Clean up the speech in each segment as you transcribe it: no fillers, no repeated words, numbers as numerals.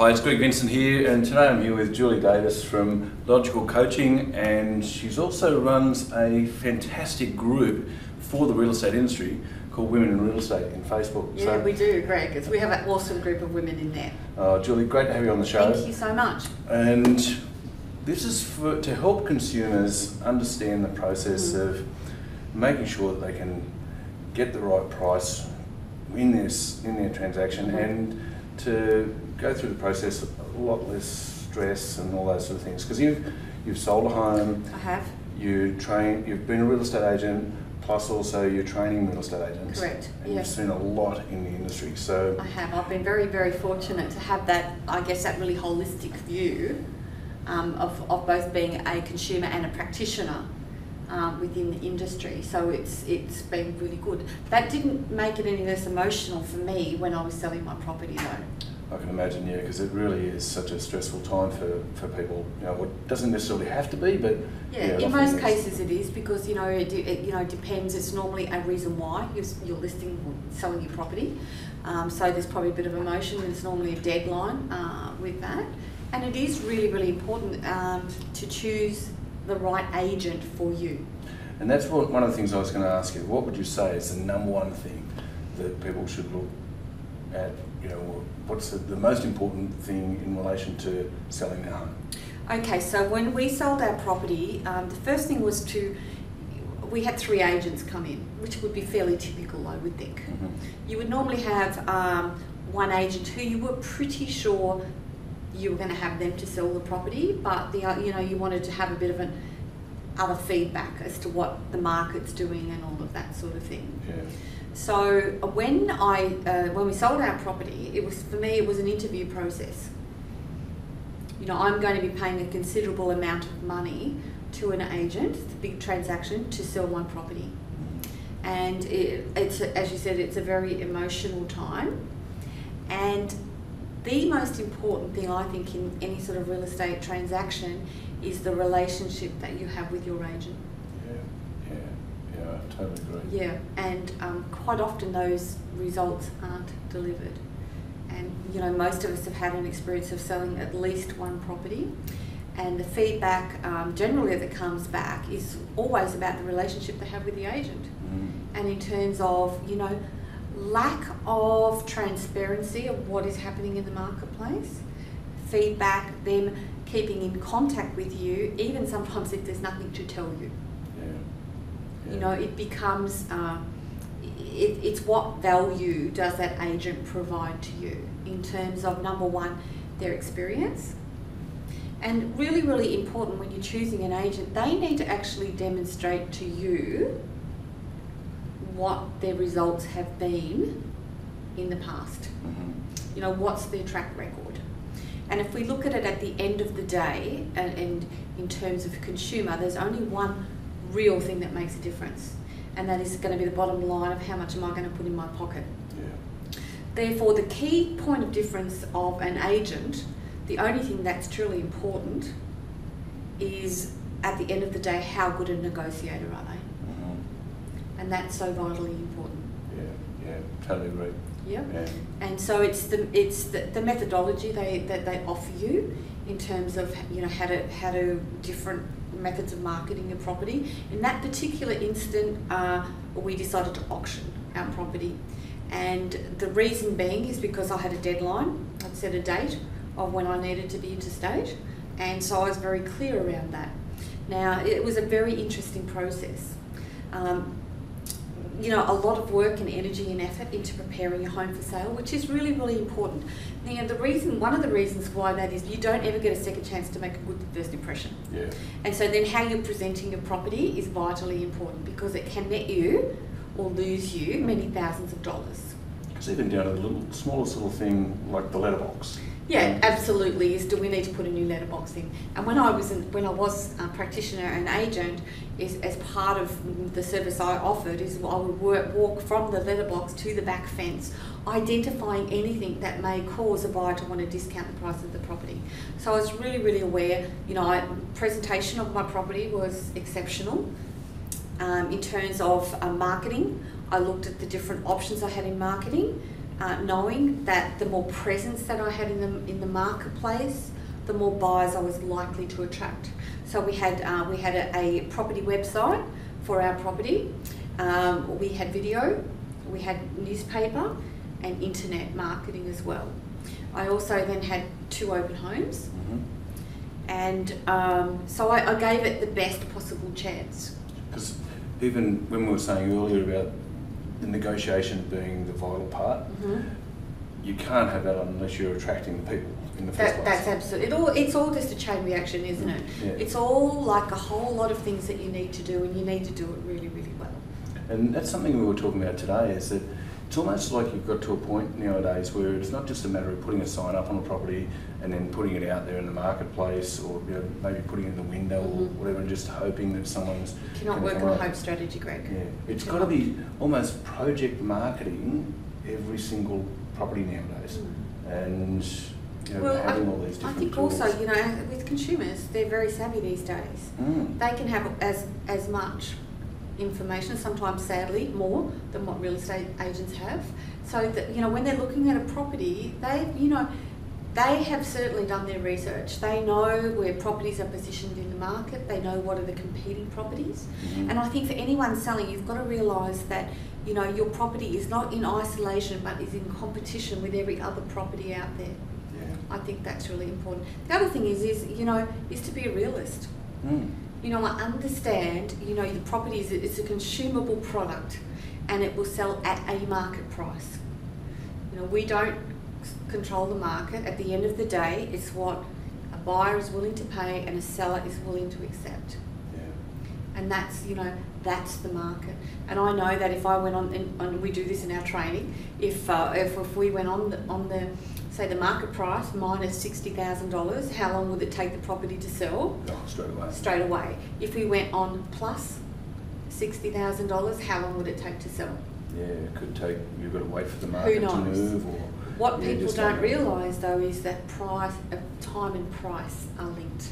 Hi, it's Greg Vincent here, and today I'm here with Julie Davis from Logical Coaching, and she's also runs a fantastic group for the real estate industry called Women in Real Estate in Facebook. Yeah, we do, Greg. We have an awesome group of women in there. Julie, great to have you on the show. Thank you so much. And this is to help consumers understand the process of making sure that they can get the right price in their transaction and to go through the process a lot less stress and all those sort of things. Because you've sold a home. I have. You've been a real estate agent, plus also you're training real estate agents. Correct. And you've seen a lot in the industry. So I have. I've been very, very fortunate to have that, I guess, that really holistic view of both being a consumer and a practitioner within the industry. So it's been really good. That didn't make it any less emotional for me when I was selling my property, though. I can imagine, yeah, because it really is such a stressful time for people. You know, it doesn't necessarily have to be, but yeah, in most cases it is, because it depends. It's normally a reason why you're listing or selling your property. So there's probably a bit of emotion, and it's normally a deadline with that. And it is really, really important to choose the right agent for you. And that's one of the things I was going to ask you. What would you say is the number one thing that people should look at? You know, what's the most important thing in relation to selling their home? Okay, so when we sold our property, the first thing was we had 3 agents come in, which would be fairly typical, I would think. You would normally have one agent who you were pretty sure you were going to have them to sell the property, but you wanted to have a bit of other feedback as to what the market's doing and all of that sort of thing. Yeah. So when we sold our property, for me it was an interview process. You know, I'm going to be paying a considerable amount of money to an agent, it's a big transaction, to sell my property. And it's as you said, it's a very emotional time. And the most important thing, I think, in any sort of real estate transaction is the relationship that you have with your agent. Yeah, I totally agree. Yeah, and quite often those results aren't delivered. And you know, most of us have had an experience of selling at least one property, and the feedback generally that comes back is always about the relationship they have with the agent. And in terms of, you know, lack of transparency of what is happening in the marketplace, feedback, them keeping in contact with you, even sometimes if there's nothing to tell you. Yeah. You know, it becomes, it's what value does that agent provide to you in terms of, number one, their experience. And really, really important when you're choosing an agent, they need to actually demonstrate to you what their results have been in the past. You know, what's their track record. And if we look at it at the end of the day, and in terms of a consumer, there's only one real thing that makes a difference, and that is going to be the bottom line of how much am I going to put in my pocket. Yeah. Therefore, the key point of difference of an agent, the only thing that's truly important, is at the end of the day, how good a negotiator are they? And that's so vitally important. Yeah, totally agree. Yeah. And so it's the methodology that they offer you in terms of, you know, how to different methods of marketing your property. In that particular instant, we decided to auction our property, and the reason being is because I had a deadline. I'd set a date of when I needed to be interstate, and so I was very clear around that. Now, it was a very interesting process. You know, a lot of work and energy and effort into preparing your home for sale, which is really, really important. Now, one of the reasons why that is, you don't ever get a second chance to make a good first impression. Yeah. And so then how you're presenting your property is vitally important, because it can net you or lose you many thousands of dollars. It's even down to the smallest little thing like the letterbox. Yeah, absolutely. Do we need to put a new letterbox in? And when I was a practitioner and agent, as part of the service I offered, is I would walk from the letterbox to the back fence, identifying anything that may cause a buyer to want to discount the price of the property. So I was really, really aware. You know, presentation of my property was exceptional. In terms of marketing, I looked at the different options I had in marketing. knowing that the more presence that I had in the marketplace, the more buyers I was likely to attract. So we had a property website for our property. We had video, we had newspaper, and internet marketing as well. I also then had 2 open homes, and so I gave it the best possible chance. Because even when we were saying earlier about the negotiation being the vital part, you can't have that unless you're attracting the people in the first place. That's absolutely. It's all just a chain reaction, isn't it? Yeah. It's all like a whole lot of things that you need to do, and you need to do it really, really well. And that's something we were talking about today, is that it's almost like you've got to a point nowadays where it's not just a matter of putting a sign up on a property and then putting it out there in the marketplace, or maybe putting it in the window or whatever, and just hoping that someo's... You cannot work on a home strategy, Greg. Yeah, it's got to be almost project marketing every single property nowadays, and having all these different I think tools. also, with consumers, they're very savvy these days. They can have as much information, sometimes sadly more than what real estate agents have. So that when they're looking at a property, they have certainly done their research. They know where properties are positioned in the market. They know what are the competing properties. And I think for anyone selling, you've got to realise that your property is not in isolation, but is in competition with every other property out there. Yeah. I think that's really important. The other thing is to be a realist. I understand, the property it's a consumable product, and it will sell at a market price. We don't control the market. At the end of the day, it's what a buyer is willing to pay and a seller is willing to accept. Yeah. And that's the market. And I know that if I went on, and we do this in our training, if we went on the say the market price minus $60,000, how long would it take the property to sell? Oh, straight away. Straight away. If we went on plus $60,000, how long would it take to sell? Yeah, it could take, you've got to wait for the market to move. Or what people don't realise though is that time and price are linked.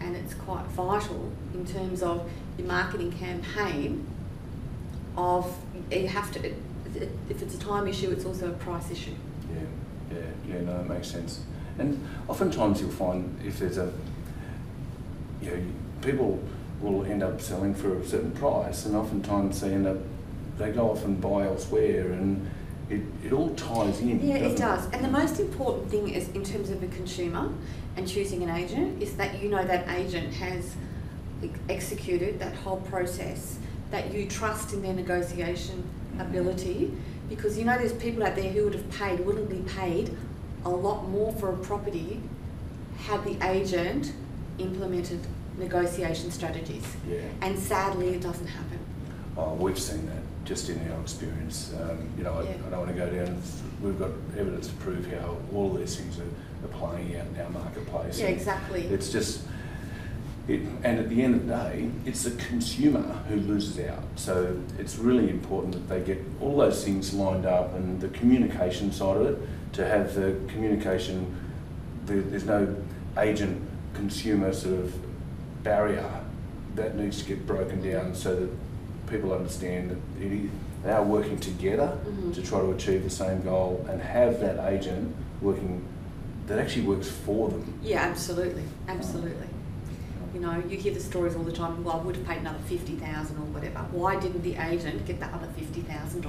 And it's quite vital in terms of your marketing campaign you have to, if it's a time issue, it's also a price issue. Yeah, no, it makes sense. And oftentimes you'll find if there's people will end up selling for a certain price, and oftentimes they go off and buy elsewhere, and it all ties in. Yeah, it does. And the most important thing is, in terms of a consumer and choosing an agent, is that that agent has executed that whole process, that you trust in their negotiation ability. Because there's people out there who would have willingly paid a lot more for a property had the agent implemented negotiation strategies. Yeah. And sadly, it doesn't happen. Oh, we've seen that just in our experience. I don't want to go down. We've got evidence to prove how all of these things are playing out in our marketplace. Yeah, exactly. It's just... and at the end of the day, it's the consumer who loses out. So it's really important that they get all those things lined up, and the communication side of it, to have the communication, there's no agent-consumer sort of barrier that needs to get broken down, so that people understand that they are working together to try to achieve the same goal, and have that agent working that actually works for them. Yeah, absolutely. You hear the stories all the time. Well, I would have paid another $50,000 or whatever. Why didn't the agent get the other $50,000?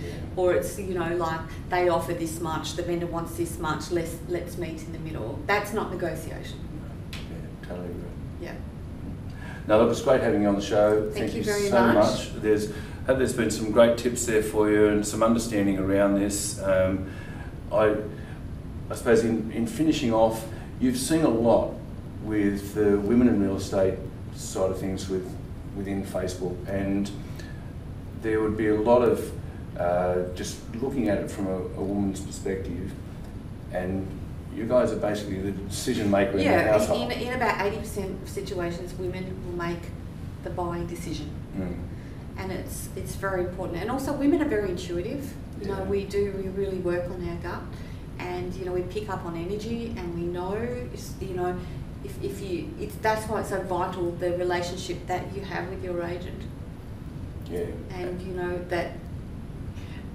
Yeah. Or it's like they offer this much, the vendor wants this much. Let's meet in the middle. That's not negotiation. Yeah, totally agree. Yeah. No, look, it's great having you on the show. Thank you very so much. I hope there's been some great tips there for you and some understanding around this. I suppose in finishing off, you've seen a lot with the women in real estate side of things within Facebook, and there would be a lot of just looking at it from a woman's perspective, and you guys are basically the decision maker in the household. In about 80% of situations, women will make the buying decision. And it's very important. And also, women are very intuitive. We really work on our gut, and we pick up on energy, and we know that's why it's so vital, the relationship that you have with your agent. Yeah. And that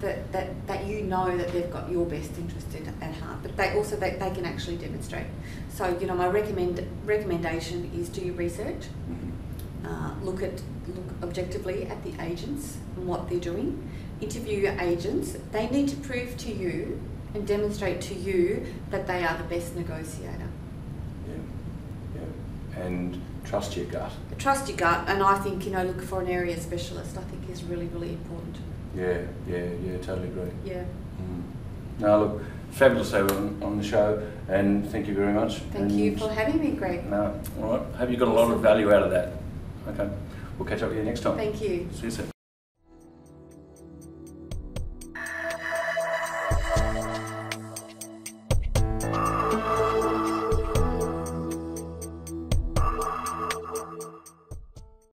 that you know that they've got your best interest at heart, but they can actually demonstrate. So, you know, my recommendation is do your research, look objectively at the agents and what they're doing, interview your agents. They need to prove to you and demonstrate to you that they are the best negotiator. Yeah. And trust your gut. Trust your gut, and I think, you know, look for an area specialist. I think is really, really important. Yeah, totally agree. Yeah. No, look, fabulous to have you on the show, and thank you very much. Thank you for having me, Greg. No, all right. Hope you got a lot of value out of that. Okay, we'll catch up with you next time. Thank you. See you soon.